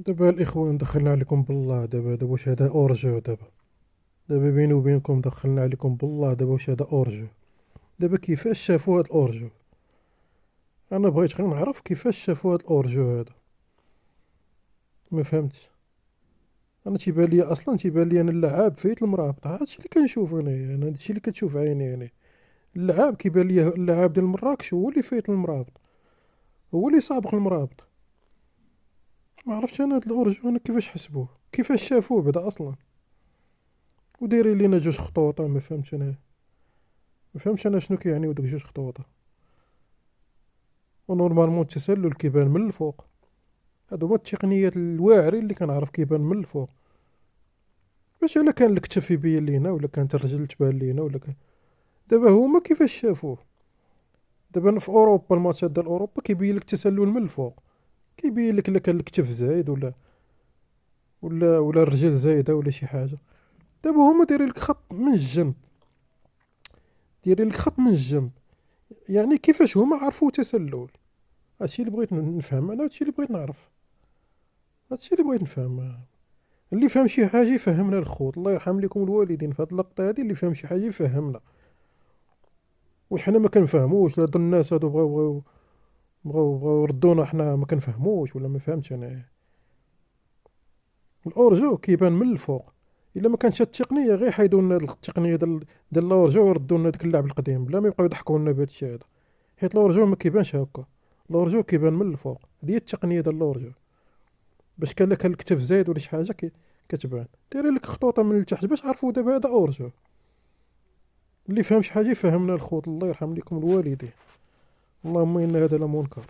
دابا الإخوان دخلنا عليكم بالله. دابا واش هذا أورجو؟ دابا بيني وبينكم دخلنا عليكم بالله. دابا واش هذا أورجو؟ دابا كيفاش شافوا هاد الأورجو؟ أنا بغيت غير نعرف كيفاش شافوا هاد الأورجو هذا. ما فهمتش. أنا تيبان لي أصلا، تيبان لي أنا اللعاب فايت المرابط. هادشي اللي كنشوف أنا هادشي اللي كتشوف عيني يعني. اللعاب كيبان لي اللعاب ديال مراكش هو اللي فايت المرابط، هو اللي سابق المرابط. ما عرفتش أنا هاد الأورجو أنا كيفاش حسبوه، كيفاش شافوه بعدا أصلا، ودايرين لينا جوج خطوط. ما فهمتش أنا، ما فهمتش انا شنو كيعنيو دوك جوج خطوط. ونورمالمون التسلل كيبان من الفوق. هادو هما التقنيات الواعرين اللي كنعرف كيبان من الفوق. باش الا كان الكتف يبين لينا، ولا كانت الرجل تبان لينا، ولا كان. دابا هما كيفاش شافوه؟ دابا في اوروبا الماتشات ديال اوروبا كيبين لك التسلل من الفوق. كيبين لك الا كان الكتف زايد، ولا الرجل زايده، ولا شي حاجه. دابا هما دايرين لك خط من الجنب، دايرين لك خط من الجنب. يعني كيفاش هما عرفوا تسلل؟ هادشي اللي بغيت نفهم انا، هادشي اللي بغيت نعرف، هادشي اللي بغيت نفهم. اللي فهم شي حاجه يفهمنا الخوت، الله يرحم لكم الوالدين في هاد اللقطه هادي. اللي فهم شي حاجه يفهمنا، واش حنا ما كنفهموش؟ هادو الناس هادو بغاو يردونا حنا ما كنفهموش، ولا ما فهمتش انا. الاورجو كيبان من الفوق. الا ما كانش هاد التقنيه غير يحيدوا لنا هاد التقنيه ديال الاورجو ويردوا لنا داك اللعب القديم، بلا ما يبقاو يضحكوا لنا بهاد الشيء هذا. حيت الاورجو ما كيبانش هكا. الاورجو كيبان من الفوق. هادي هي التقنيه ديال الاورجو. باش كان الكتف زايد ولا شي حاجه كتبان. داير لك خطوطه من التحت باش عرفوا دابا هذا اورجو. اللي فهم شي حاجه يفهمنا الخوت، الله يرحم لكم الوالدين. اللهم ان هذا لمنكر.